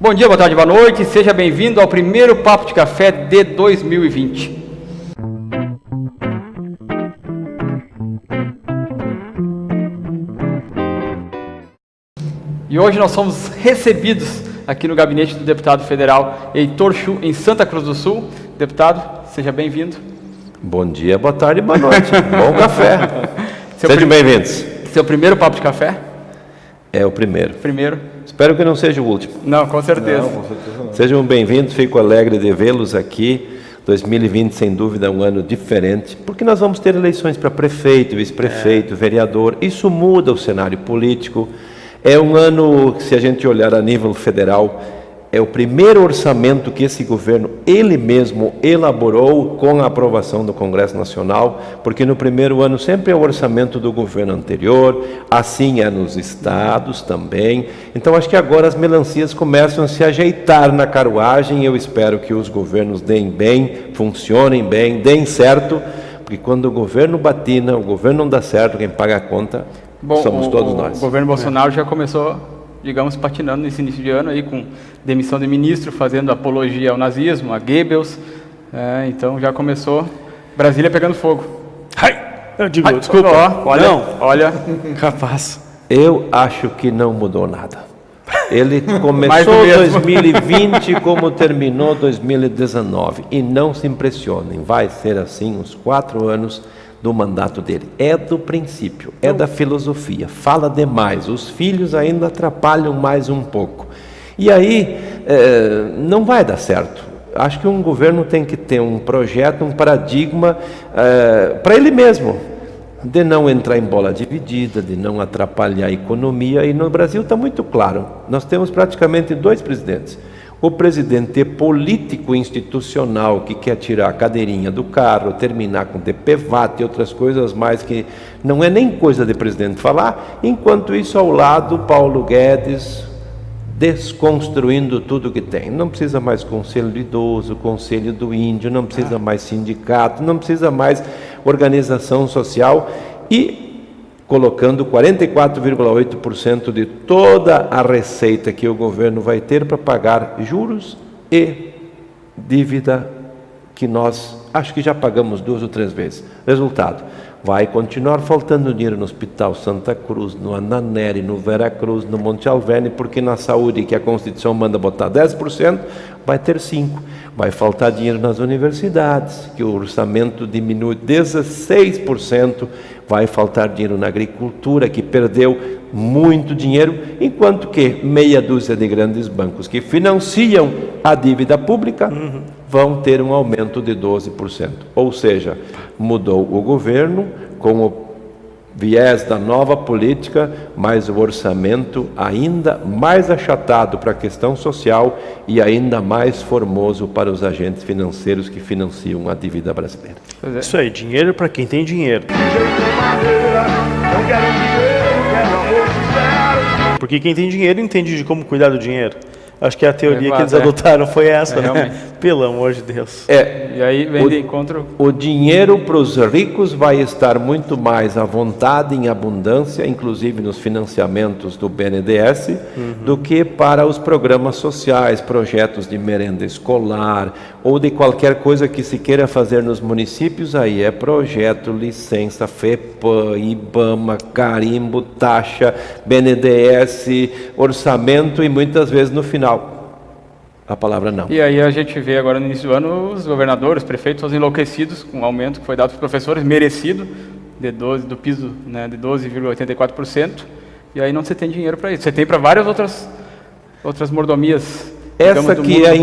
Bom dia, boa tarde, boa noite, seja bem-vindo ao primeiro Papo de Café de 2020. E hoje nós somos recebidos aqui no gabinete do deputado federal Heitor Chu, em Santa Cruz do Sul. Deputado, seja bem-vindo. Bom dia, boa tarde, boa noite. Bom café. Sejam bem-vindos. Seu primeiro Papo de Café? É o primeiro. Primeiro. Espero que não seja o último. Não, com certeza. Não, com certeza não. Sejam bem-vindos, fico alegre de vê-los aqui. 2020, sem dúvida, é um ano diferente, porque nós vamos ter eleições para prefeito, vice-prefeito, vereador. Isso muda o cenário político. É um ano, se a gente olhar a nível federal, é o primeiro orçamento que esse governo, ele mesmo, elaborou com a aprovação do Congresso Nacional, porque no primeiro ano sempre é o orçamento do governo anterior, assim é nos estados também. Então acho que agora as melancias começam a se ajeitar na carruagem e eu espero que os governos deem bem, funcionem bem, deem certo, porque quando o governo batina, o governo não dá certo, quem paga a conta somos todos nós. O governo Bolsonaro já começou, digamos, patinando nesse início de ano aí com demissão de ministro, fazendo apologia ao nazismo, a Goebbels, então já começou Brasília pegando fogo. Eu digo, Ai, desculpa, olha, não. olha, Capaz. Eu acho que não mudou nada. Ele começou 2020 como terminou 2019 e não se impressionem, vai ser assim uns 4 anos do mandato dele. É do princípio, é da filosofia, fala demais, os filhos ainda atrapalham mais um pouco. E aí, não vai dar certo. Acho que um governo tem que ter um projeto, um paradigma para ele mesmo, de não entrar em bola dividida, de não atrapalhar a economia. E no Brasil está muito claro, nós temos praticamente 2 presidentes. O presidente político institucional que quer tirar a cadeirinha do carro, terminar com DPVAT e outras coisas mais que não é nem coisa de presidente falar, enquanto isso ao lado Paulo Guedes desconstruindo tudo que tem. Não precisa mais conselho do idoso, conselho do índio, não precisa mais sindicato, não precisa mais organização social e colocando 44,8% de toda a receita que o governo vai ter para pagar juros e dívida que nós acho que já pagamos 2 ou 3 vezes. Resultado, vai continuar faltando dinheiro no Hospital Santa Cruz, no Ananeri, no Veracruz, no Monte Alverne, porque na saúde que a Constituição manda botar 10%, vai ter 5%. Vai faltar dinheiro nas universidades, que o orçamento diminui 16%, vai faltar dinheiro na agricultura, que perdeu muito dinheiro, enquanto que meia dúzia de grandes bancos que financiam a dívida pública vão ter um aumento de 12%. Ou seja, mudou o governo com o viés da nova política, mas o orçamento ainda mais achatado para a questão social e ainda mais formoso para os agentes financeiros que financiam a dívida brasileira. Isso aí, dinheiro para quem tem dinheiro. Porque quem tem dinheiro entende de como cuidar do dinheiro. Acho que a teoria que eles adotaram foi essa, né? Realmente. Pelo amor de Deus. E aí vem de encontro. O dinheiro para os ricos vai estar muito mais à vontade, em abundância, inclusive nos financiamentos do BNDES, do que para os programas sociais, projetos de merenda escolar ou de qualquer coisa que se queira fazer nos municípios. Aí é projeto, licença, FEPAM, IBAMA, carimbo, taxa, BNDES, orçamento e muitas vezes no final a palavra não. E aí a gente vê agora no início do ano os governadores, prefeitos enlouquecidos com o aumento que foi dado para os professores, merecido, do piso, né, de 12,84%, e aí não se tem dinheiro para isso. Você tem para várias outras mordomias. Essa que é a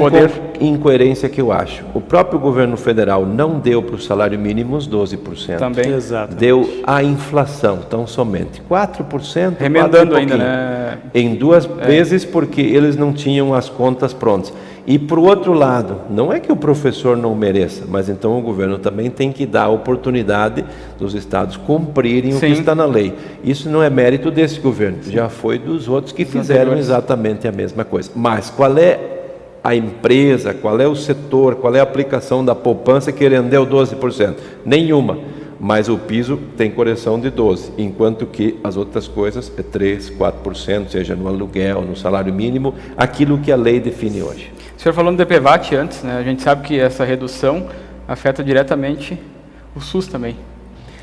incoerência que eu acho. O próprio governo federal não deu para o salário mínimo os 12%. Também. Exatamente. Deu a inflação, tão somente 4%. Remendando ainda, né? Em 2 vezes porque eles não tinham as contas prontas. E por outro lado, não é que o professor não mereça, mas então o governo também tem que dar a oportunidade dos estados cumprirem o que está na lei. Isso não é mérito desse governo, já foi dos outros que fizeram exatamente a mesma coisa. Mas qual é a empresa, qual é o setor, qual é a aplicação da poupança que rendeu 12%? Nenhuma. mas o piso tem correção de 12%, enquanto que as outras coisas é 3%, 4%, seja no aluguel, no salário mínimo, aquilo que a lei define hoje. O senhor falou no DPVAT antes, né? A gente sabe que essa redução afeta diretamente o SUS também.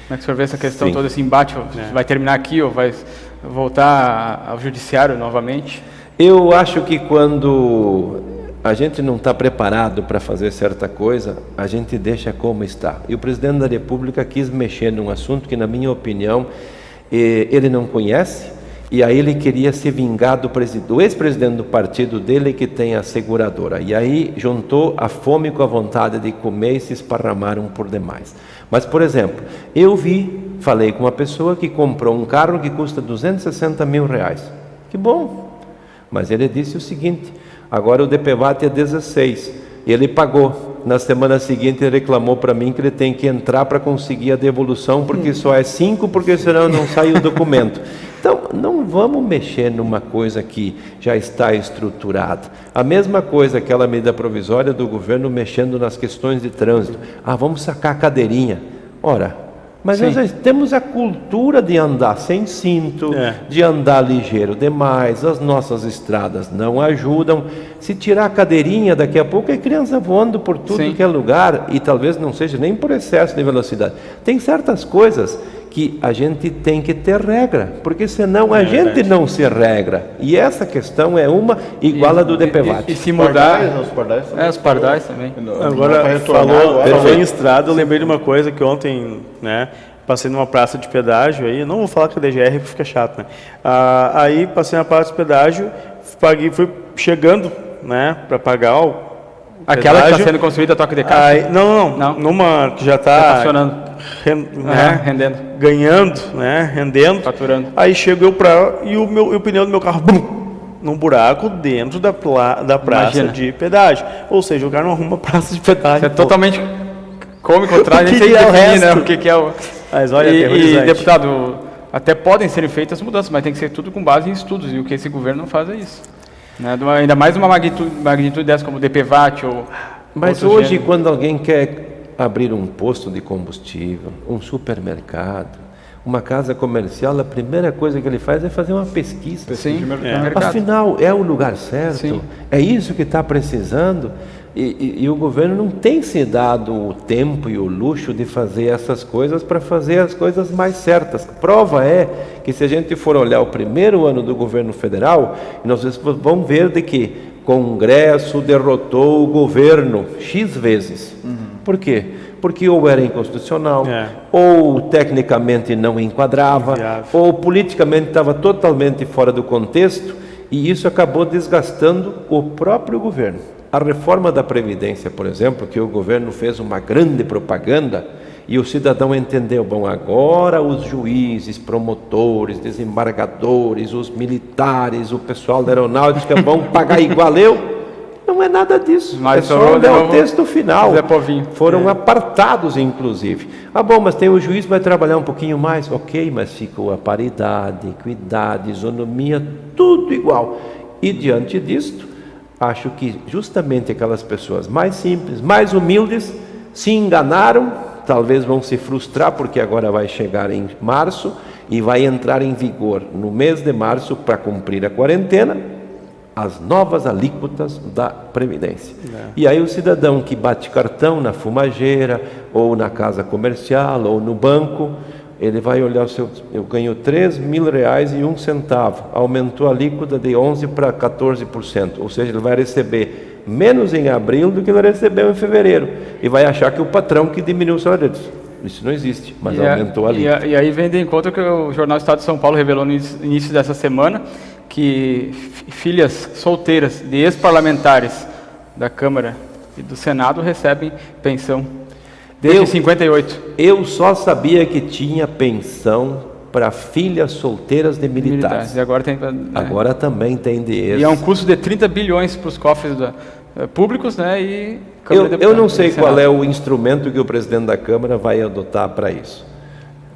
Como é que o senhor vê essa questão, todo esse embate? Vai terminar aqui ou vai voltar ao judiciário novamente? Eu acho que quando a gente não está preparado para fazer certa coisa, a gente deixa como está. E o presidente da República quis mexer num assunto que, na minha opinião, ele não conhece, e aí ele queria se vingar do ex-presidente do partido dele, que tem a seguradora. E aí juntou a fome com a vontade de comer e se esparramaram por demais. Mas, por exemplo, falei com uma pessoa que comprou um carro que custa R$260 mil. Que bom! Mas ele disse o seguinte: agora o DPVAT é 16, e ele pagou. Na semana seguinte ele reclamou para mim que ele tem que entrar para conseguir a devolução, porque só é 5, porque senão não sai o documento. Então, não vamos mexer numa coisa que já está estruturada. A mesma coisa, aquela medida provisória do governo mexendo nas questões de trânsito. Vamos sacar a cadeirinha. Ora, mas nós temos a cultura de andar sem cinto, de andar ligeiro demais, as nossas estradas não ajudam. Se tirar a cadeirinha, daqui a pouco é criança voando por tudo que é lugar, e talvez não seja nem por excesso de velocidade. Tem certas coisas que a gente tem que ter regra, porque senão a gente não se regra. E essa questão é uma igual a do DPVAT. E se mudar... Os pardais também. Agora, falou em estrada, eu lembrei de uma coisa que ontem, né, passei numa praça de pedágio, aí, não vou falar que é DGR, porque fica chato, né? Aí passei na praça de pedágio, fui chegando, né, para pagar o aquela que está sendo construída a toque de caixa? Não. Numa que já está rendendo. Ganhando, né? Rendendo. Faturando. Aí chego eu e o pneu do meu carro, num buraco dentro da praça de pedágio. Ou seja, o cara não arruma praça de pedágio. Isso é totalmente cômico, a gente tem que definir, né? O que é o... Mas olha, e deputado, até podem ser feitas mudanças, mas tem que ser tudo com base em estudos, e o que esse governo não faz é isso. Né? Ainda mais uma magnitude dessa como o DPVAT ou... Mas hoje, quando alguém quer abrir um posto de combustível, um supermercado, uma casa comercial, a primeira coisa que ele faz é fazer uma pesquisa. Afinal, é o lugar certo? É isso que está precisando? E o governo não tem se dado o tempo e o luxo de fazer essas coisas para fazer as coisas mais certas. Prova é que, se a gente for olhar o primeiro ano do governo federal, nós vamos ver de que Congresso derrotou o governo X vezes. Por quê? Porque ou era inconstitucional, ou tecnicamente não enquadrava, ou politicamente estava totalmente fora do contexto, e isso acabou desgastando o próprio governo. A reforma da Previdência, por exemplo, que o governo fez uma grande propaganda, e o cidadão entendeu, bom, agora os juízes, promotores, desembargadores, os militares, o pessoal da aeronáutica vão pagar igual eu. Não é nada disso, é só olhar o texto final. Foram apartados, inclusive. Bom, mas tem o juiz que vai trabalhar um pouquinho mais. Ok, mas ficou a paridade, equidade, isonomia, tudo igual. E diante disto, acho que justamente aquelas pessoas mais simples, mais humildes, se enganaram, talvez vão se frustrar, porque agora vai chegar em março e vai entrar em vigor no mês de março, para cumprir a quarentena, as novas alíquotas da Previdência. E aí o cidadão que bate cartão na fumageira, ou na casa comercial, ou no banco, ele vai olhar eu ganho R$3.000,01, aumentou a alíquota de 11% para 14%, ou seja, ele vai receber menos em abril do que ele recebeu em fevereiro, e vai achar que o patrão que diminuiu o salário dele. Isso não existe, mas aumentou a alíquota. E aí vem de encontro que o Jornal Estado de São Paulo revelou no início dessa semana, que filhas solteiras de ex-parlamentares da Câmara e do Senado recebem pensão desde 58. Eu só sabia que tinha pensão para filhas solteiras de militares. E agora tem, agora também tem de E é um custo de 30 bilhões para os cofres públicos, né? E eu não sei qual é o instrumento que o presidente da Câmara vai adotar para isso.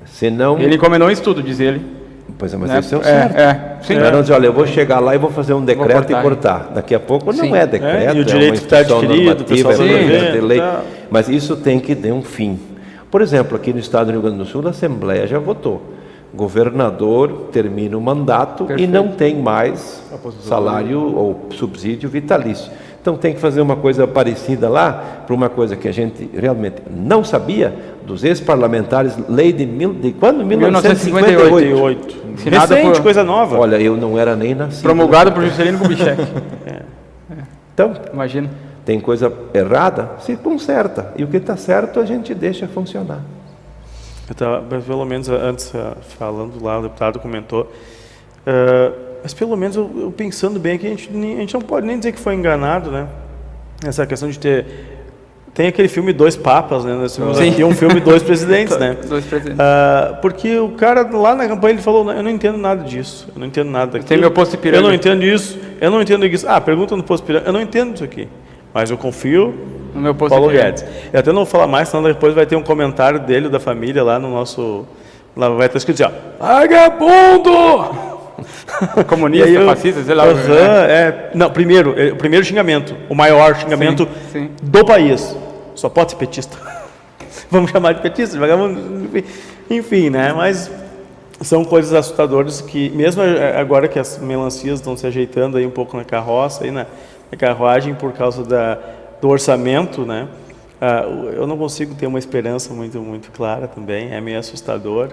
Senão... Ele encomendou um estudo, diz ele. Pois é, mas isso é o certo. Sim. Não dizer, olha, eu vou chegar lá e vou fazer um decreto e cortar. Daqui a pouco não é decreto, e o direito está adquirido, normativa, é de lei. Mas isso tem que ter um fim. Por exemplo, aqui no estado do Rio Grande do Sul, a Assembleia já votou. Governador termina o mandato e não tem mais salário ou subsídio vitalício. Então tem que fazer uma coisa parecida lá, para uma coisa que a gente realmente não sabia, dos ex-parlamentares, lei de quando? 1958. Recente, coisa nova. Olha, eu não era nem nascido. Promulgado por Juscelino Kubitschek. Então, imagina. Tem coisa errada, se conserta. E o que está certo a gente deixa funcionar. Eu estava, pelo menos antes, falando lá, o deputado comentou, mas pelo menos eu pensando bem aqui, a gente não pode nem dizer que foi enganado, né? Essa questão de ter... Tem aquele filme Dois Papas, né? Nós temos aqui um filme Dois Presidentes, né? Dois presidentes. Porque o cara lá na campanha ele falou, eu não entendo nada disso, eu não entendo nada daquilo. Tem meu posto de pirâmide. Eu não entendo isso, eu não entendo isso. Pergunta no posto de pirâmide, eu não entendo isso aqui. Mas eu confio no meu posto Paulo de pirâmide. Guedes. Eu até não vou falar mais, senão depois vai ter um comentário dele, da família, lá no nosso... Lá vai estar escrito assim, vagabundo! Comunista, fascista, sei lá. Não, o primeiro xingamento, o maior xingamento do país. Só pode ser petista. Vamos chamar de petista, de vagabundo. Enfim, né? Mas são coisas assustadoras que, mesmo agora que as melancias estão se ajeitando aí um pouco na carroça, aí na carruagem por causa do orçamento, né? Eu não consigo ter uma esperança muito clara também, é meio assustador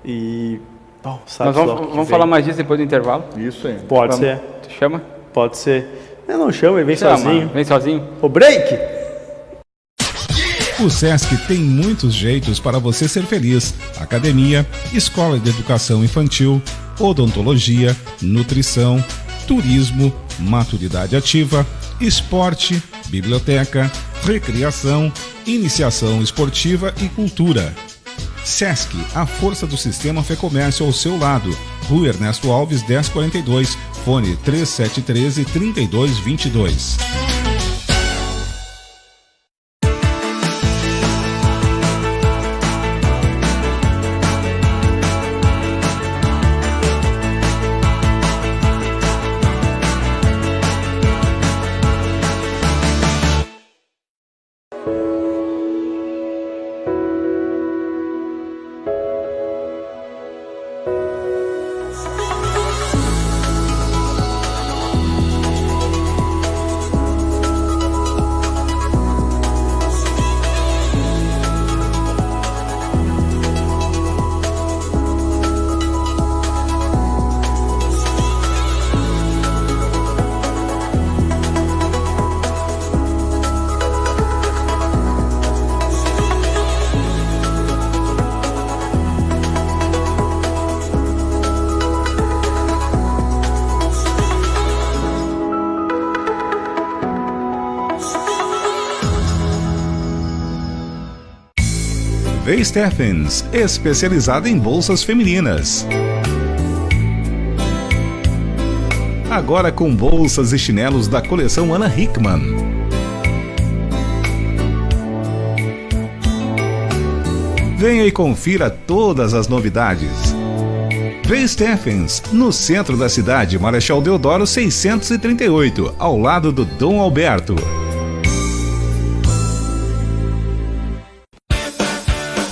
e... Nós vamos falar mais disso depois do intervalo? Isso aí. Pode ser. Tu chama? Pode ser. Eu não chamo, ele vem sozinho. Vem sozinho. O break! O Sesc tem muitos jeitos para você ser feliz. Academia, escola de educação infantil, odontologia, nutrição, turismo, maturidade ativa, esporte, biblioteca, recreação, iniciação esportiva e cultura. Sesc, a força do sistema Fê Comércio ao seu lado. Rua Ernesto Alves, 1042, fone 3713-3222. V. Steffens, especializada em bolsas femininas. Agora com bolsas e chinelos da coleção Ana Hickman. Venha e confira todas as novidades. V. Steffens, no centro da cidade, Marechal Deodoro 638, ao lado do Dom Alberto.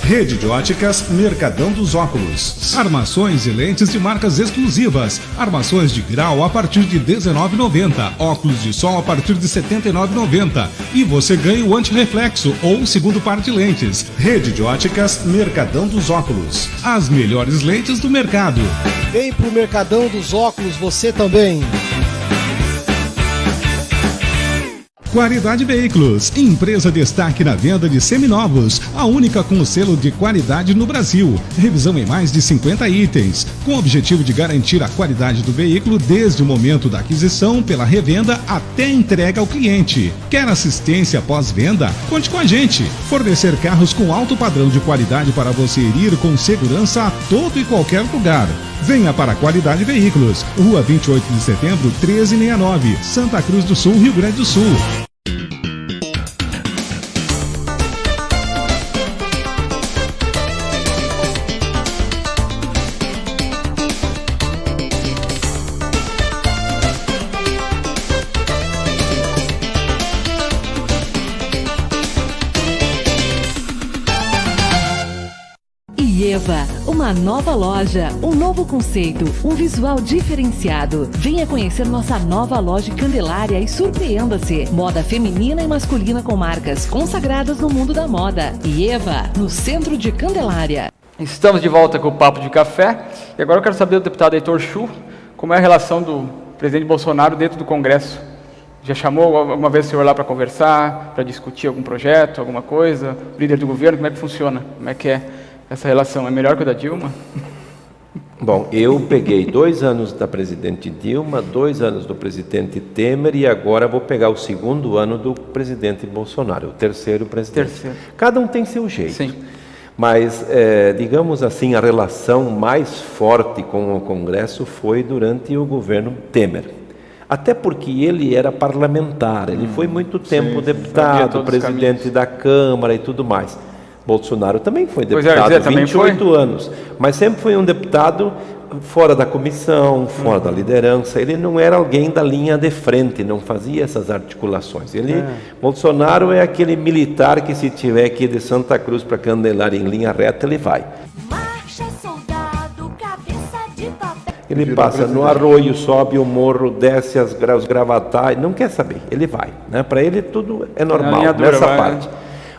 Rede de óticas Mercadão dos Óculos. Armações e lentes de marcas exclusivas. Armações de grau a partir de R$ 19,90. Óculos de sol a partir de R$ 79,90. E você ganha o antirreflexo ou segundo par de lentes. Rede de óticas Mercadão dos Óculos. As melhores lentes do mercado. Vem pro Mercadão dos Óculos você também. Qualidade Veículos, empresa destaque na venda de seminovos, a única com o selo de qualidade no Brasil. Revisão em mais de 50 itens, com o objetivo de garantir a qualidade do veículo desde o momento da aquisição, pela revenda até a entrega ao cliente. Quer assistência pós-venda? Conte com a gente. Fornecer carros com alto padrão de qualidade para você ir com segurança a todo e qualquer lugar. Venha para a Qualidade Veículos, Rua 28 de Setembro, 1369, Santa Cruz do Sul, Rio Grande do Sul. Eva, uma nova loja, um novo conceito, um visual diferenciado. Venha conhecer nossa nova loja em Candelária e surpreenda-se. Moda feminina e masculina com marcas consagradas no mundo da moda. E Eva, no centro de Candelária. Estamos de volta com o Papo de Café. E agora eu quero saber do deputado Heitor Chu, como é a relação do presidente Bolsonaro dentro do Congresso. Já chamou alguma vez o senhor lá para conversar, para discutir algum projeto, alguma coisa? O líder do governo, como é que funciona? Como é que é essa relação? É melhor que a da Dilma? Bom, eu peguei 2 anos da presidente Dilma, 2 anos do presidente Temer e agora vou pegar o 2º ano do presidente Bolsonaro, o 3º presidente. Cada um tem seu jeito. Sim. Mas, digamos assim, a relação mais forte com o Congresso foi durante o governo Temer. Até porque ele era parlamentar, ele foi muito tempo deputado, presidente da Câmara e tudo mais. Bolsonaro também foi deputado, 28 anos, mas sempre foi um deputado fora da comissão, fora da liderança. Ele não era alguém da linha de frente, não fazia essas articulações. Bolsonaro é aquele militar que, se tiver aqui de Santa Cruz para Candelária em linha reta, ele vai. Ele passa no arroio, sobe o morro, desce os gravatais, não quer saber, ele vai. Né? Para ele tudo é normal nessa parte.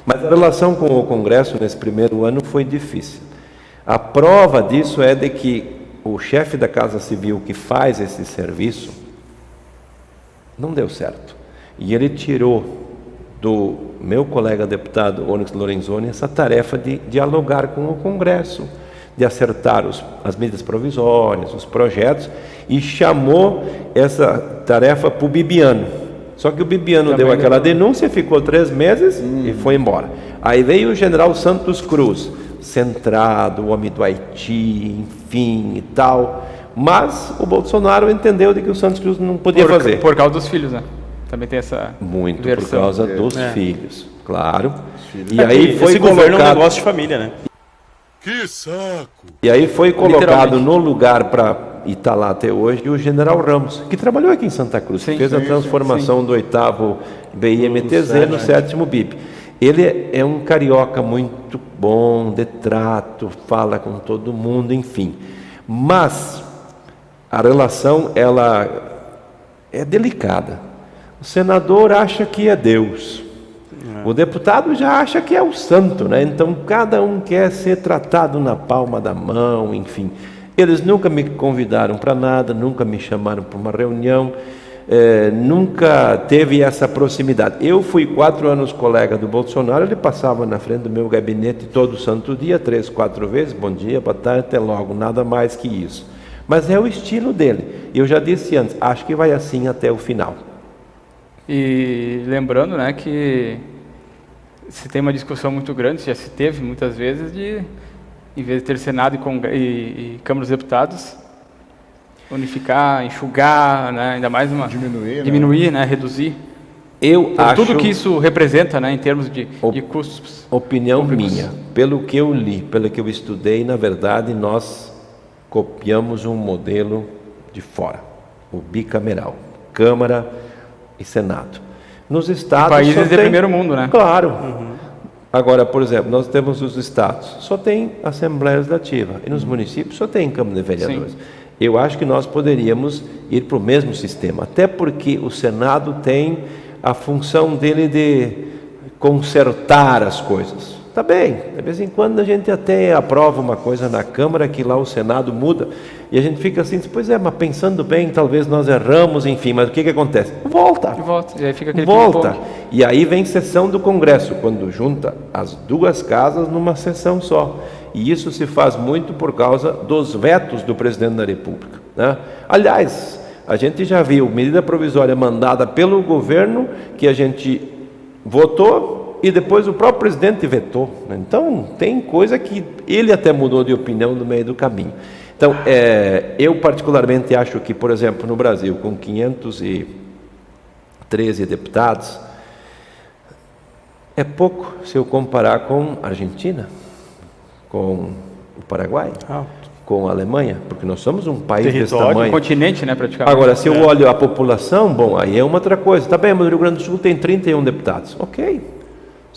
Mas a relação com o Congresso nesse primeiro ano foi difícil. A prova disso é de que o chefe da Casa Civil que faz esse serviço não deu certo. E ele tirou do meu colega deputado Onyx Lorenzoni essa tarefa de dialogar com o Congresso, de acertar as medidas provisórias, os projetos, e chamou essa tarefa para o Bibiano. Só que o Bibiano deu aquela denúncia, ficou 3 meses e foi embora. Aí veio o general Santos Cruz, centrado, o homem do Haiti, enfim e tal. Mas o Bolsonaro entendeu de que o Santos Cruz não podia fazer. Por causa dos filhos, né? Também tem essa muito versão. Por causa dos filhos, claro. E aí foi esse governo é um negócio de família, né? Que saco! E aí foi colocado no lugar para estar lá até hoje o general Ramos, que trabalhou aqui em Santa Cruz, fez a transformação do 8º BIMTZ no 7º BIP. Ele é um carioca muito bom, de trato, fala com todo mundo, enfim. Mas a relação, ela é delicada. O senador acha que é Deus. O deputado já acha que é o santo, né? Então cada um quer ser tratado na palma da mão, enfim. Eles nunca me convidaram para nada, nunca me chamaram para uma reunião, nunca teve essa proximidade. Eu fui 4 anos colega do Bolsonaro, ele passava na frente do meu gabinete todo santo dia, 3, 4 vezes, bom dia, boa tarde, até logo, nada mais que isso. Mas é o estilo dele. Eu já disse antes, acho que vai assim até o final. E lembrando, né, que se tem uma discussão muito grande, já se teve muitas vezes, de, em vez de ter Senado e Câmara dos Deputados, unificar, enxugar, né, ainda mais diminuir, né, reduzir. Eu acho, tudo que isso representa, né, em termos de custos. Opinião minha, pelo que eu li, pelo que eu estudei, na verdade, nós copiamos um modelo de fora, o bicameral, Câmara e Senado. Nos estados países de primeiro mundo, né? Claro. Agora, por exemplo, nós temos os estados, só tem Assembleia Legislativa, e nos municípios só tem Câmara de Vereadores. Eu acho que nós poderíamos ir para o mesmo sistema, até porque o Senado tem a função dele de consertar as coisas. Tá bem, de vez em quando a gente até aprova uma coisa na Câmara que lá o Senado muda, e a gente fica assim, pois é, mas pensando bem, talvez nós erramos, enfim, mas o que acontece? Volta. E aí fica aquele volta. E aí vem sessão do Congresso, quando junta as 2 casas numa sessão só. E isso se faz muito por causa dos vetos do presidente da República, né? Aliás, a gente já viu medida provisória mandada pelo governo que a gente votou e depois o próprio presidente vetou. Então, tem coisa que ele até mudou de opinião no meio do caminho. Então, eu particularmente acho que, por exemplo, no Brasil, com 513 deputados, é pouco se eu comparar com a Argentina, com o Paraguai, com a Alemanha, porque nós somos um país desse tamanho. Um continente, né, praticamente. Agora, se eu olho a população, bom, aí é uma outra coisa. Tá bem, mas o Rio Grande do Sul tem 31 deputados. Ok.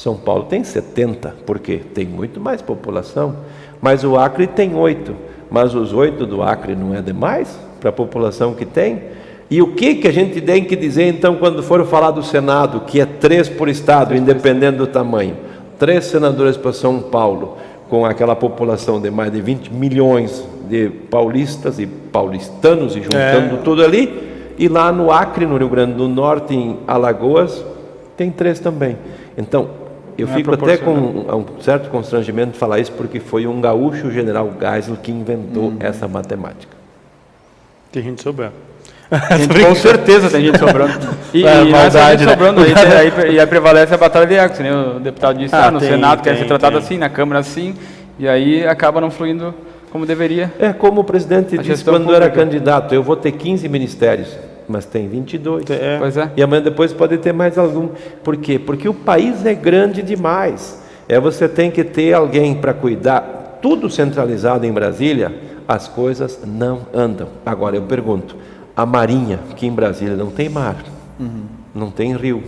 São Paulo tem 70, por quê? Tem muito mais população, mas o Acre tem 8, mas os 8 do Acre não é demais para a população que tem? E o que a gente tem que dizer então quando for falar do Senado, que é 3 por estado, independente do tamanho, 3 senadores para São Paulo, com aquela população de mais de 20 milhões de paulistas e paulistanos, e juntando tudo ali, e lá no Acre, no Rio Grande do Norte, em Alagoas, tem 3 também. Então, eu fico até com um certo constrangimento de falar isso, porque foi um gaúcho, o general Geisel, que inventou essa matemática. Tem gente sobrando. Com certeza tem gente sobrando. E maldade, gente sobrando, aí prevalece a batalha de ego, né? O deputado disse, no Senado quer ser tratado assim, na Câmara assim, e aí acaba não fluindo como deveria. É como o presidente disse quando era candidato, eu vou ter 15 ministérios, mas tem 22. Pois é. E amanhã depois pode ter mais algum. Por quê? Porque o país é grande demais. Você tem que ter alguém para cuidar, tudo centralizado em Brasília, as coisas não andam. Agora eu pergunto, a Marinha, que em Brasília não tem mar, não tem rio,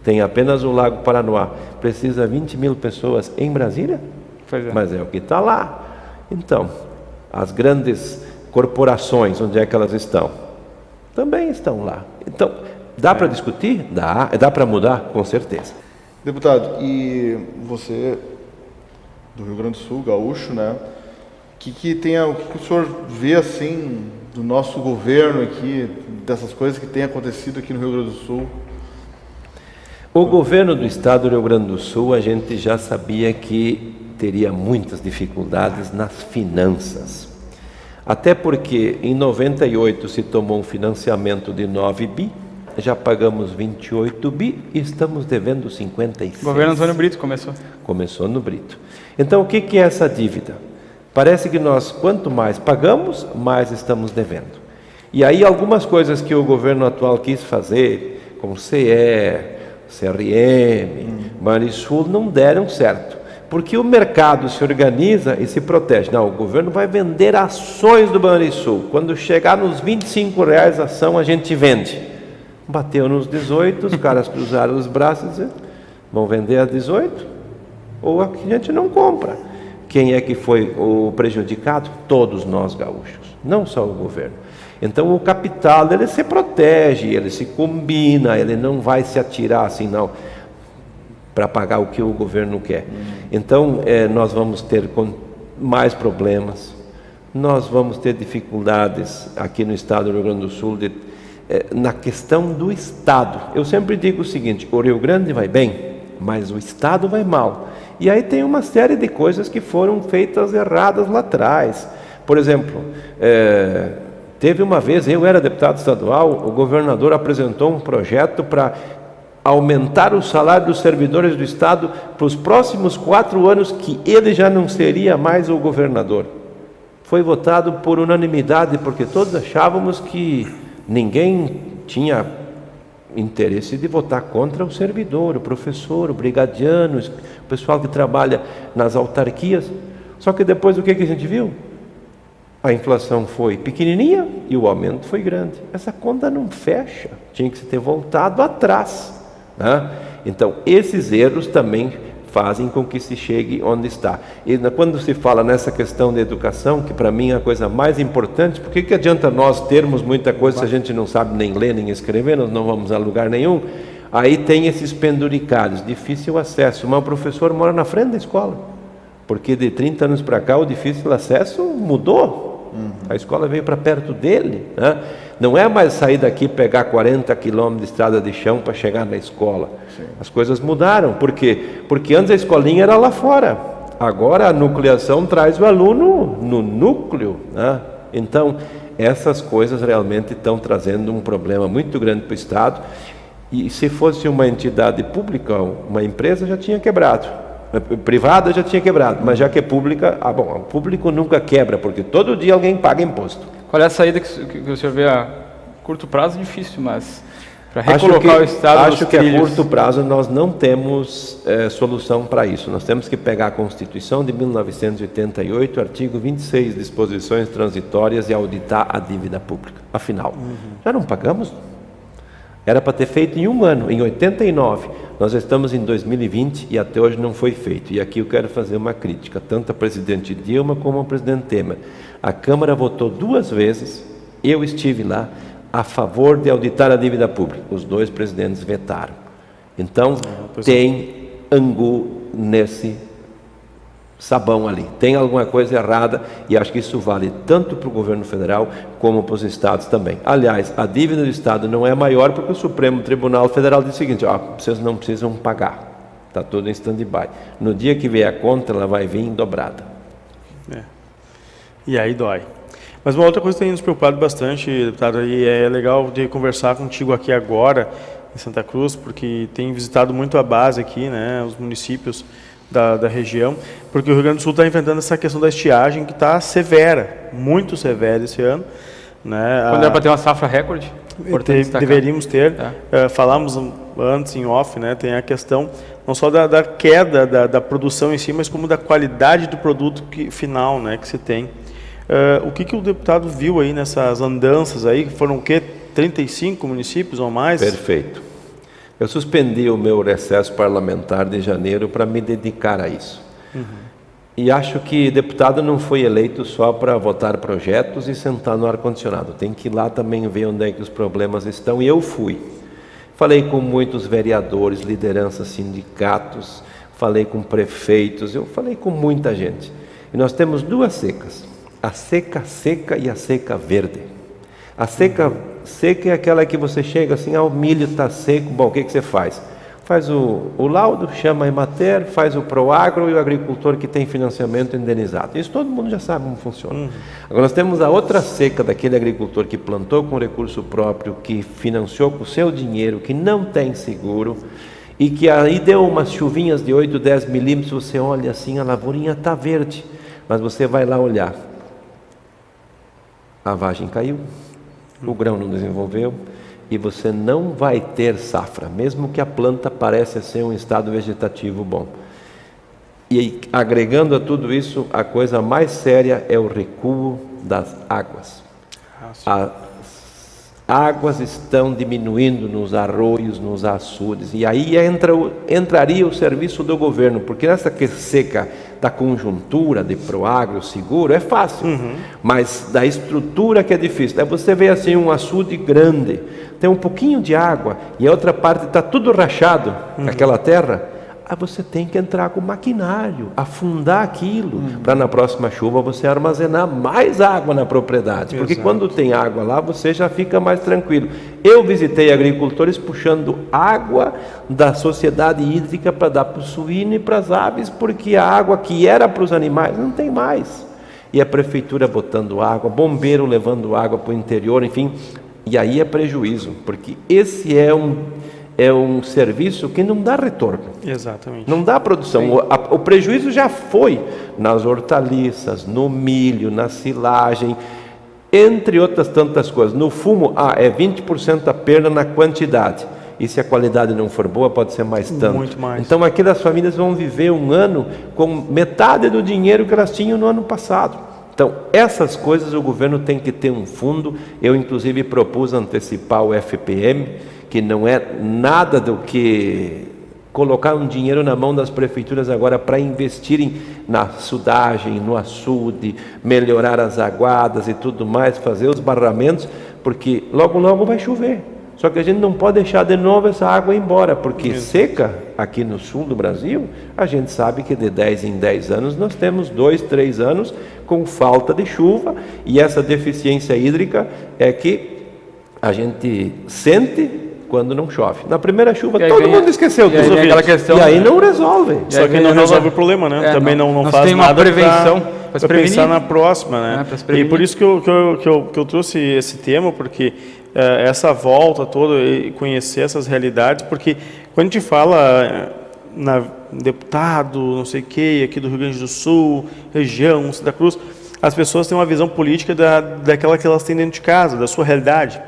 tem apenas o Lago Paranoá, precisa 20 mil pessoas em Brasília? Pois é. Mas é o que está lá. Então, as grandes corporações, onde é que elas estão? Também estão lá. Então, dá para discutir? Dá para mudar? Com certeza. Deputado, e você, do Rio Grande do Sul, gaúcho, né? O que o senhor vê, assim, do nosso governo aqui, dessas coisas que têm acontecido aqui no Rio Grande do Sul? O governo do estado do Rio Grande do Sul, a gente já sabia que teria muitas dificuldades nas finanças. Até porque em 98 se tomou um financiamento de 9 bi, já pagamos 28 bi e estamos devendo 56. O governo Antônio Brito começou. Começou no Brito. Então o que é essa dívida? Parece que nós, quanto mais pagamos, mais estamos devendo. E aí algumas coisas que o governo atual quis fazer, como CE, CRM, Banrisul, não deram certo. Porque o mercado se organiza e se protege. Não, o governo vai vender ações do Banrisul. Quando chegar nos R$25 a ação, a gente vende. Bateu nos 18, os caras cruzaram os braços e disseram, vão vender a 18? Ou a gente não compra. Quem é que foi o prejudicado? Todos nós gaúchos, não só o governo. Então o capital, ele se protege, ele se combina, ele não vai se atirar assim, não, para pagar o que o governo quer. Então nós vamos ter mais problemas, nós vamos ter dificuldades aqui no estado do Rio Grande do Sul, na questão do estado. Eu sempre digo o seguinte, o Rio Grande vai bem, mas o estado vai mal. E aí tem uma série de coisas que foram feitas erradas lá atrás. Por exemplo, teve uma vez, eu era deputado estadual, o governador apresentou um projeto para aumentar o salário dos servidores do estado para os próximos 4 anos, que ele já não seria mais o governador. Foi votado por unanimidade, porque todos achávamos que ninguém tinha interesse de votar contra o servidor, o professor, o brigadiano, o pessoal que trabalha nas autarquias. Só que depois o que a gente viu? A inflação foi pequenininha e o aumento foi grande. Essa conta não fecha, tinha que se ter voltado atrás, né? Então esses erros também fazem com que se chegue onde está. E quando se fala nessa questão de educação, que para mim é a coisa mais importante, por que adianta nós termos muita coisa se a gente não sabe nem ler nem escrever, nós não vamos a lugar nenhum? Aí tem esses penduricalhos, difícil acesso, mas o professor mora na frente da escola, porque de 30 anos para cá o difícil acesso mudou. A escola veio para perto dele, né? Não é mais sair daqui e pegar 40 quilômetros de estrada de chão para chegar na escola. Sim. As coisas mudaram. Por quê? Porque antes a escolinha era lá fora. Agora a nucleação traz o aluno no núcleo, né? Então, essas coisas realmente estão trazendo um problema muito grande para o Estado. E se fosse uma entidade pública, uma empresa, já tinha quebrado. Privada já tinha quebrado, mas já que é pública, o público nunca quebra, porque todo dia alguém paga imposto. Qual é a saída que o senhor vê a curto prazo? Difícil, mas para recolocar o Estado nos acho que a curto prazo nós não temos solução para isso. Nós temos que pegar a Constituição de 1988, artigo 26, disposições transitórias, e auditar a dívida pública. Afinal, já não pagamos? Era para ter feito em um ano, em 89. Nós estamos em 2020 e até hoje não foi feito. E aqui eu quero fazer uma crítica, tanto a presidente Dilma como ao presidente Temer. A Câmara votou 2 vezes, eu estive lá, a favor de auditar a dívida pública. Os 2 presidentes vetaram. Então, tem angu nesse sabão ali. Tem alguma coisa errada e acho que isso vale tanto para o governo federal como para os estados também. Aliás, a dívida do estado não é maior porque o Supremo Tribunal Federal diz o seguinte, vocês não precisam pagar, está tudo em stand-by. No dia que vier a conta, ela vai vir dobrada. E aí dói. Mas uma outra coisa que tem nos preocupado bastante, deputado, e é legal de conversar contigo aqui agora, em Santa Cruz, porque tem visitado muito a base aqui, né, os municípios da região, porque o Rio Grande do Sul está enfrentando essa questão da estiagem que está severa, muito severa esse ano. Né? Quando era para ter uma safra recorde? Deveríamos ter. Falamos antes em off, né? Tem a questão não só da queda da produção em si, mas como da qualidade do produto final, né, que se tem. O que o deputado viu aí nessas andanças aí? Foram o quê? 35 municípios ou mais? Perfeito. Eu suspendi o meu recesso parlamentar de janeiro para me dedicar a isso. E acho que deputado não foi eleito só para votar projetos e sentar no ar-condicionado. Tem que ir lá também ver onde é que os problemas estão. E eu fui. Falei com muitos vereadores, lideranças, sindicatos, falei com prefeitos, eu falei com muita gente. E nós temos 2 secas. A seca seca e a seca verde. A seca seca é aquela que você chega assim, o milho está seco, bom, o que você faz? Faz o laudo, chama a Emater, faz o Proagro e o agricultor que tem financiamento indenizado. Isso todo mundo já sabe como funciona. Agora nós temos a outra seca daquele agricultor que plantou com recurso próprio, que financiou com o seu dinheiro, que não tem seguro e que aí deu umas chuvinhas de 8, 10 milímetros, você olha assim, a lavourinha está verde, mas você vai lá olhar. A vagem caiu. O grão não desenvolveu e você não vai ter safra, mesmo que a planta pareça ser um estado vegetativo bom. E agregando a tudo isso, a coisa mais séria é o recuo das águas. As águas estão diminuindo nos arroios, nos açudes, e aí entraria o serviço do governo, porque nessa seca da conjuntura, de Proagro, seguro, é fácil, mas da estrutura que é difícil. Aí você vê assim um açude grande, tem um pouquinho de água, e a outra parte está tudo rachado, aquela terra, aí você tem que entrar com maquinário, afundar aquilo, para na próxima chuva você armazenar mais água na propriedade, porque quando tem água lá, você já fica mais tranquilo. Eu visitei agricultores puxando água da sociedade hídrica para dar para o suíno e para as aves, porque a água que era para os animais não tem mais. E a prefeitura botando água, bombeiro levando água para o interior, enfim, e aí é prejuízo, porque esse é um serviço que não dá retorno. Exatamente. Não dá produção. O prejuízo já foi nas hortaliças, no milho, na silagem, entre outras tantas coisas. No fumo, é 20% a perda na quantidade. E se a qualidade não for boa, pode ser mais tanto. Muito mais. Então aquelas famílias vão viver um ano com metade do dinheiro que elas tinham no ano passado. Então, essas coisas o governo tem que ter um fundo. Eu, inclusive, propus antecipar o FPM, que não é nada do que colocar um dinheiro na mão das prefeituras agora para investirem na sudagem, no açude, melhorar as aguadas e tudo mais, fazer os barramentos, porque logo logo vai chover. Só que a gente não pode deixar de novo essa água ir embora, porque seca aqui no sul do Brasil, a gente sabe que de 10 em 10 anos nós temos 2, 3 anos com falta de chuva, e essa deficiência hídrica é que a gente sente quando não chove. Na primeira chuva, todo mundo esqueceu dos ouvidos. E aí não resolve. Só que não resolve o problema, né? Também não faz tem uma nada prevenção para pensar na próxima, né? E por isso que eu trouxe esse tema, porque essa volta toda e conhecer essas realidades, porque quando a gente fala na deputado, não sei o que, aqui do Rio Grande do Sul, região, Santa Cruz, as pessoas têm uma visão política daquela que elas têm dentro de casa, da sua realidade,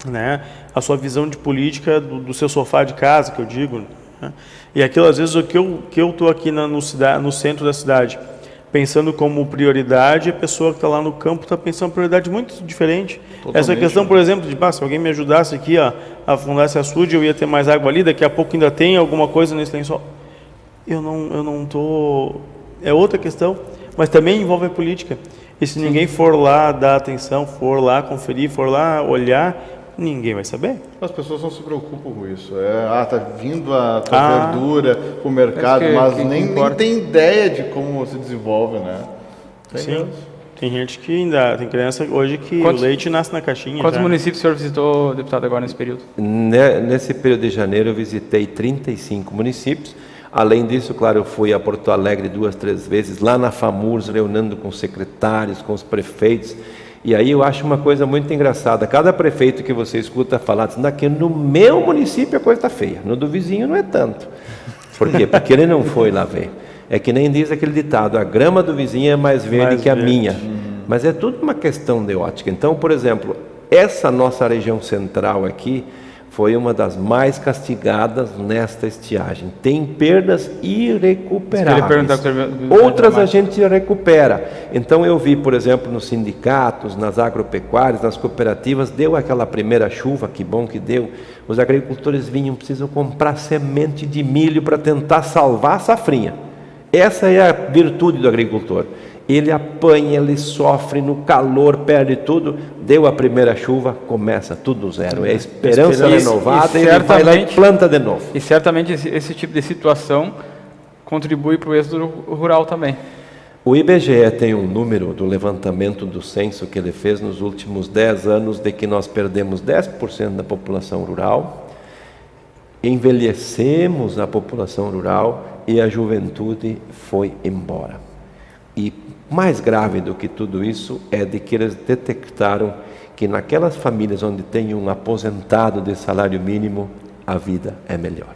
né? A sua visão de política do seu sofá de casa, que eu digo, né? E aquilo, às vezes, o que eu estou aqui no centro da cidade, pensando como prioridade, a pessoa que está lá no campo está pensando em prioridade muito diferente. Totalmente. Essa questão, por exemplo, de se alguém me ajudasse aqui afundasse açude, eu ia ter mais água ali, daqui a pouco ainda tem alguma coisa nesse lençol. Eu não tô... É outra questão, mas também envolve a política. E se ninguém for lá dar atenção, for lá conferir, for lá olhar, ninguém vai saber. As pessoas não se preocupam com isso. Tá vindo a verdura para o mercado, mas nem tem ideia de como se desenvolve, né? Sim. Tem gente que ainda, tem criança hoje que o leite nasce na caixinha. Quantos municípios o senhor visitou, deputado, agora nesse período? Nesse período de janeiro eu visitei 35 municípios. Além disso, claro, eu fui a Porto Alegre 2, 3 vezes, lá na FAMURS, reunindo com os secretários, com os prefeitos. E aí eu acho uma coisa muito engraçada. Cada prefeito que você escuta falar, dizendo que no meu município a coisa está feia, no do vizinho não é tanto. Por quê? Porque ele não foi lá ver. É que nem diz aquele ditado, a grama do vizinho é mais verde que a minha. Mas é tudo uma questão de ótica. Então, por exemplo, essa nossa região central aqui foi uma das mais castigadas nesta estiagem. Tem perdas irrecuperáveis. Outras a gente recupera. Então eu vi, por exemplo, nos sindicatos, nas agropecuárias, nas cooperativas, deu aquela primeira chuva, que bom que deu. Os agricultores precisam comprar semente de milho para tentar salvar a safrinha. Essa é a virtude do agricultor. Ele apanha, ele sofre no calor, perde tudo. Deu a primeira chuva, começa tudo zero. É a esperança renovada e ele vai lá e planta de novo. E certamente esse tipo de situação contribui para o êxodo rural também. O IBGE tem um número do levantamento do censo que ele fez nos últimos 10 anos de que nós perdemos 10% da população rural, envelhecemos a população rural e a juventude foi embora. E mais grave do que tudo isso é de que eles detectaram que naquelas famílias onde tem um aposentado de salário mínimo, a vida é melhor.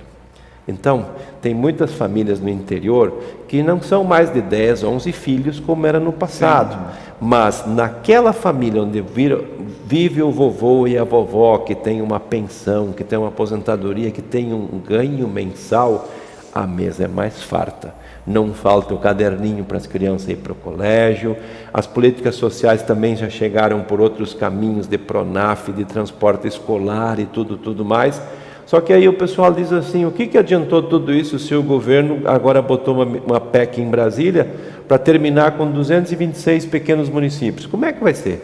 Então, tem muitas famílias no interior que não são mais de 10, 11 filhos como era no passado. Mas naquela família onde vive o vovô e a vovó, que tem uma pensão, que tem uma aposentadoria, que tem um ganho mensal, a mesa é mais farta. Não falta o caderninho para as crianças ir para o colégio. As políticas sociais também já chegaram por outros caminhos de Pronaf, de transporte escolar e tudo mais. Só que aí o pessoal diz assim, o que adiantou tudo isso se o governo agora botou uma PEC em Brasília para terminar com 226 pequenos municípios? Como é que vai ser?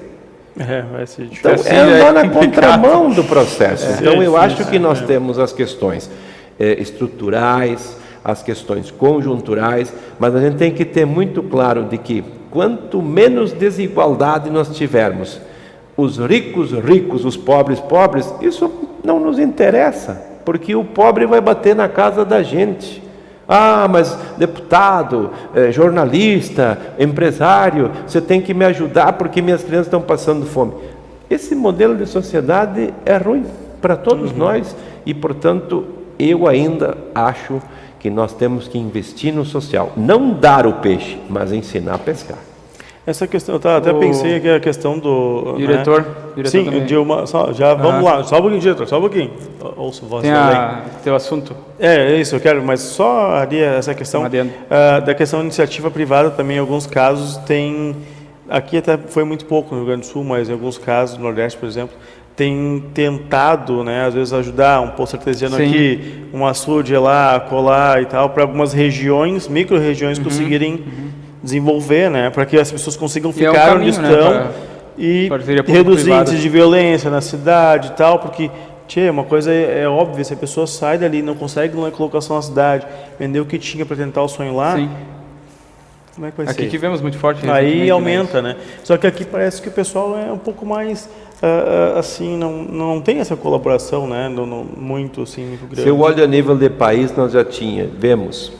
Vai ser difícil. Então, é na contramão do processo. Então, eu acho que nós temos as questões estruturais, as questões conjunturais, mas a gente tem que ter muito claro de que quanto menos desigualdade nós tivermos, os ricos, os pobres, isso não nos interessa, porque o pobre vai bater na casa da gente. Mas deputado, jornalista, empresário, você tem que me ajudar porque minhas crianças estão passando fome. Esse modelo de sociedade é ruim para todos nós e, portanto, eu ainda acho que nós temos que investir no social, não dar o peixe, mas ensinar a pescar. Essa questão, eu até pensei que a questão do... Diretor sim, também. Vamos lá, só um pouquinho, diretor, só um pouquinho. Ouço voz tem teu assunto. É isso, eu quero, mas só ali essa questão da questão da iniciativa privada também, em alguns casos tem... Aqui até foi muito pouco no Rio Grande do Sul, mas em alguns casos, no Nordeste, por exemplo, tem tentado, né, às vezes ajudar um poço artesiano aqui, um açude lá, colar e tal, para algumas regiões, micro-regiões conseguirem desenvolver, né, para que as pessoas consigam ficar onde estão, e reduzir índices de violência na cidade e tal, porque uma coisa é óbvia, se a pessoa sai dali, não consegue uma colocação na cidade, vender o que tinha para tentar o sonho lá, como é que vai ser? Aqui tivemos muito forte. Aí aumenta, né? Só que aqui parece que o pessoal é um pouco mais, assim, não tem essa colaboração, né? Muito, assim, muito grande. Se eu olho a nível de país, nós já vemos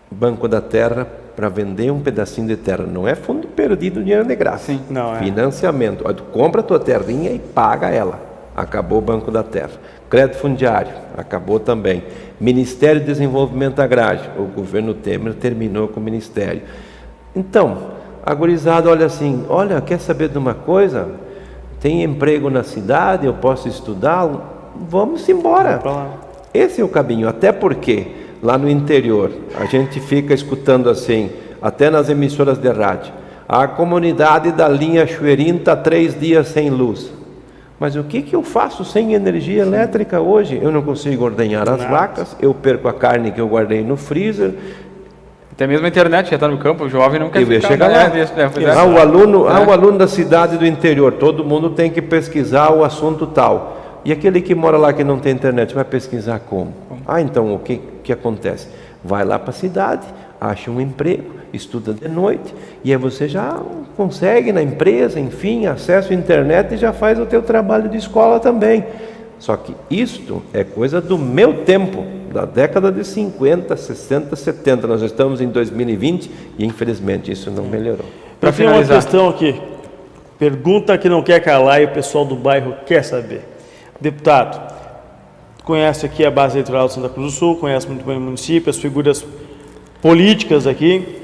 Banco da Terra para vender um pedacinho de terra. Não é fundo perdido, dinheiro de graça. Sim. Não, financiamento. Tu compra a tua terrinha e paga ela. Acabou o Banco da Terra. Crédito fundiário, acabou também. Ministério de Desenvolvimento Agrário, o governo Temer terminou com o Ministério. Então, a gurizada olha assim, quer saber de uma coisa? Tem emprego na cidade, eu posso estudar? Vamos embora. Esse é o caminho, até porque lá no interior, a gente fica escutando assim, até nas emissoras de rádio, a comunidade da linha Chuerim está 3 dias sem luz. Mas o que eu faço sem energia elétrica hoje? Eu não consigo ordenhar as vacas, eu perco a carne que eu guardei no freezer. Até mesmo a internet já está no campo, o jovem não quer ficar... chegar lá. O aluno da cidade do interior, todo mundo tem que pesquisar o assunto tal. E aquele que mora lá que não tem internet, vai pesquisar como? Então o que acontece? Vai lá para a cidade, acha um emprego, estuda de noite, e aí você já consegue na empresa, enfim, acesso à internet e já faz o teu trabalho de escola também. Só que isto é coisa do meu tempo, da década de 50, 60, 70. Nós estamos em 2020 e infelizmente isso não melhorou. Para finalizar, uma questão aqui, pergunta que não quer calar e o pessoal do bairro quer saber. Deputado, conhece aqui a base eleitoral de Santa Cruz do Sul, conhece muito bem o município, as figuras políticas aqui,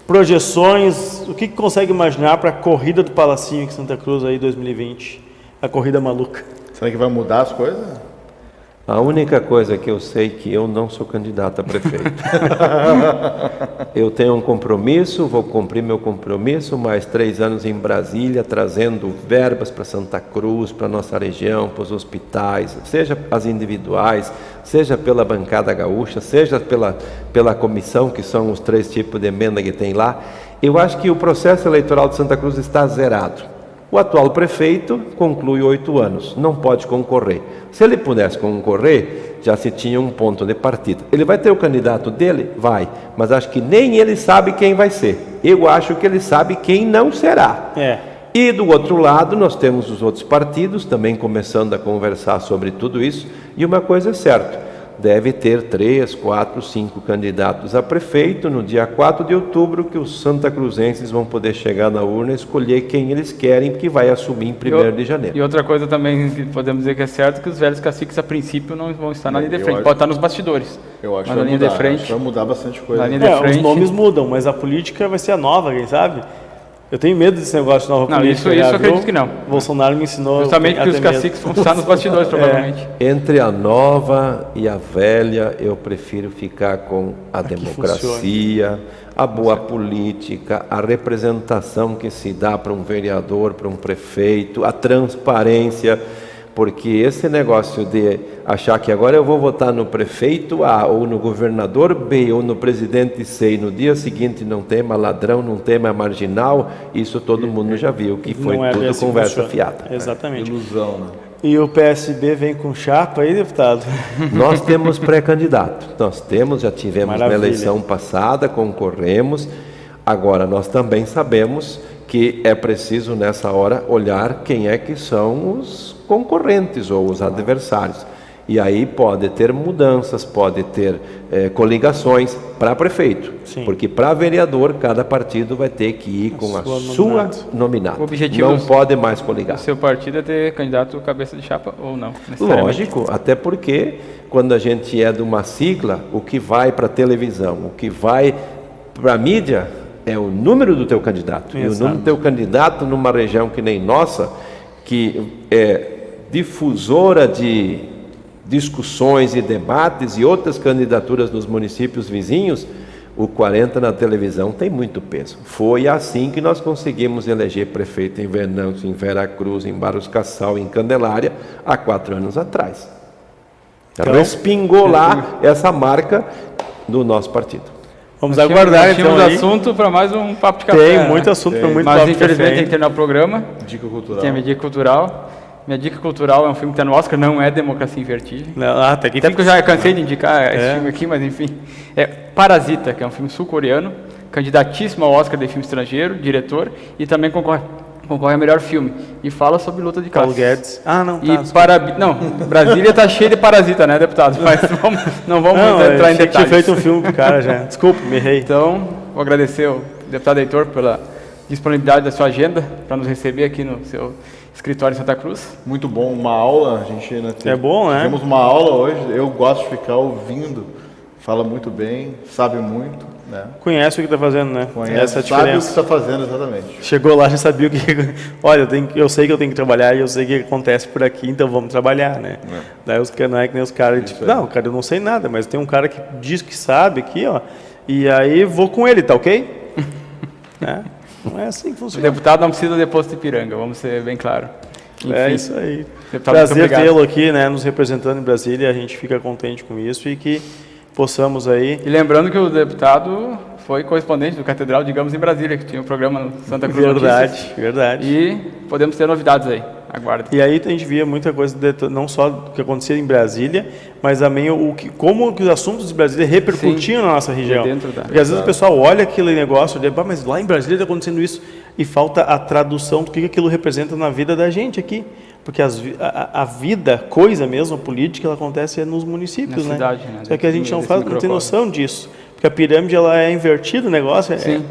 projeções, o que consegue imaginar para a corrida do Palacinho aqui em Santa Cruz aí 2020, a corrida maluca? Será que vai mudar as coisas? A única coisa que eu sei é que eu não sou candidato a prefeito. Eu tenho um compromisso, vou cumprir meu compromisso, mais 3 anos em Brasília, trazendo verbas para Santa Cruz, para a nossa região, para os hospitais, seja as individuais, seja pela bancada gaúcha, seja pela comissão, que são os 3 tipos de emenda que tem lá. Eu acho que o processo eleitoral de Santa Cruz está zerado. O atual prefeito conclui 8 anos, não pode concorrer. Se ele pudesse concorrer, já se tinha um ponto de partida. Ele vai ter o candidato dele? Vai, mas acho que nem ele sabe quem vai ser. Eu acho que ele sabe quem não será. E do outro lado, nós temos os outros partidos também começando a conversar sobre tudo isso. E uma coisa é certa, deve ter 3, 4, 5 candidatos a prefeito no dia 4 de outubro, que os santacruzenses vão poder chegar na urna e escolher quem eles querem, que vai assumir em 1º de janeiro. E outra coisa também que podemos dizer que é certo, que os velhos caciques a princípio não vão estar na linha de frente, pode estar nos bastidores. Eu acho que vai mudar, acho que vai mudar bastante coisa. Na linha de frente, os nomes mudam, mas a política vai ser a nova, quem sabe? Eu tenho medo desse negócio de nova política. Isso eu acredito que não. Bolsonaro me ensinou. Justamente que os caciques vão estar nos bastidores, provavelmente. Entre a nova e a velha, eu prefiro ficar com a democracia, a boa política, a representação que se dá para um vereador, para um prefeito, a transparência. Porque esse negócio de achar que agora eu vou votar no prefeito A, ou no governador B, ou no presidente C, e no dia seguinte não tem mais ladrão, não tem mais marginal, isso todo mundo já viu, que foi tudo assim conversa fiada. Exatamente. Ilusão, né? E o PSB vem com chapa aí, deputado? Nós temos pré-candidato, já tivemos na eleição passada, concorremos, agora nós também sabemos que é preciso nessa hora olhar quem é que são os concorrentes ou os adversários. E aí pode ter mudanças, pode ter coligações para prefeito. Sim. Porque para vereador, cada partido vai ter que ir com a sua nominata. O objetivo não pode mais coligar. O seu partido é ter candidato cabeça de chapa ou não? Lógico, até porque quando a gente é de uma sigla, o que vai para a televisão, o que vai para a mídia é o número do teu candidato. Exato. E o número do teu candidato numa região que nem nossa, que é difusora de discussões e debates e outras candidaturas nos municípios vizinhos, o 40 na televisão tem muito peso. Foi assim que nós conseguimos eleger prefeito em Venâncio, em Veracruz, em Barros Cassal, em Candelária, há 4 anos atrás. Então, respingou lá essa marca do nosso partido. Vamos aguardar, então. Temos assunto para mais um papo de café. Tem muito assunto para muito papo de café. Mas infelizmente tem que terminar o programa. Dica cultural. Tem a minha dica cultural. Minha dica cultural é um filme que está no Oscar, não é Democracia em Vertigem. Até porque eu já cansei de indicar esse filme aqui, mas enfim. É Parasita, que é um filme sul-coreano, candidatíssimo ao Oscar de filme estrangeiro, diretor, e também concorre a melhor filme. E fala sobre luta de classe. Paulo Guedes. Brasília está cheia de parasita, né, deputado? Mas não vamos entrar em detalhes. Tinha feito um filme pro cara já. Desculpa, me errei. Então, vou agradecer ao deputado Heitor pela disponibilidade da sua agenda para nos receber aqui no seu escritório em Santa Cruz. Muito bom, uma aula, a gente é bom, né? Tivemos uma aula hoje, eu gosto de ficar ouvindo, fala muito bem, sabe muito, né? Conhece o que está fazendo, né? Conhece, sabe o que está fazendo, exatamente. Chegou lá, já sabia o que... Olha, eu sei que eu tenho que trabalhar e eu sei o que acontece por aqui, então vamos trabalhar, né? Daí não é que nem os caras, tipo, não, cara, eu não sei nada, mas tem um cara que diz que sabe aqui, ó, e aí vou com ele, tá ok? Não é assim que funciona. O deputado não precisa de posto de Ipiranga, vamos ser bem claros. Enfim, é isso aí. deputado, Prazer tê-lo aqui, né, nos representando em Brasília, a gente fica contente com isso e que possamos aí... E lembrando que o deputado foi correspondente do Catedral, digamos, em Brasília, que tinha o programa no Santa Cruz Notícias. Verdade. E podemos ter novidades aí, aguarde. E aí a gente via muita coisa, não só do que acontecia em Brasília, mas também como que os assuntos de Brasília repercutiam na nossa região. Porque às vezes o pessoal olha aquele negócio, mas lá em Brasília está acontecendo isso, e falta a tradução do que aquilo representa na vida da gente aqui. Porque a vida, coisa mesmo, a política, ela acontece nos municípios, na cidade, né? Só que a gente não tem noção disso. Porque a pirâmide, ela é invertida, o negócio, a gente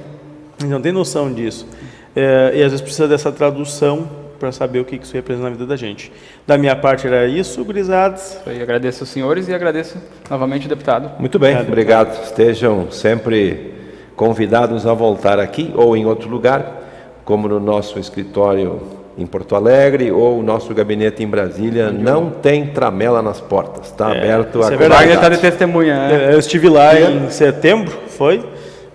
não tem noção disso. E às vezes precisa dessa tradução para saber o que isso representa na vida da gente. Da minha parte era isso, grisados. Eu agradeço aos senhores e agradeço novamente o deputado. Muito bem, obrigado. Estejam sempre convidados a voltar aqui ou em outro lugar, como no nosso escritório em Porto Alegre ou o nosso gabinete em Brasília. Não tem tramela nas portas, está aberto a convidados. Wagner está de testemunha. Eu estive lá em setembro, foi?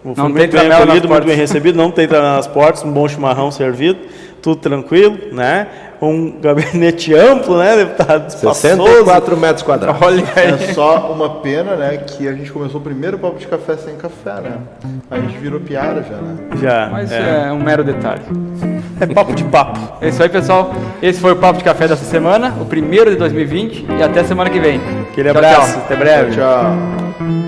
Não tem tramela nas portas. Muito bem recebido, não tem tramela nas portas, um bom chimarrão servido, tudo tranquilo, né? Um gabinete amplo, né, deputado? 64 metros quadrados. Olha aí. É só uma pena, né, que a gente começou o primeiro papo de café sem café, né? A gente virou piada já, né? Já. Mas é um mero detalhe. É papo de papo. É isso aí, pessoal. Esse foi o Papo de Café dessa semana, o primeiro de 2020, e até semana que vem. Aquele abraço, até breve. Tchau.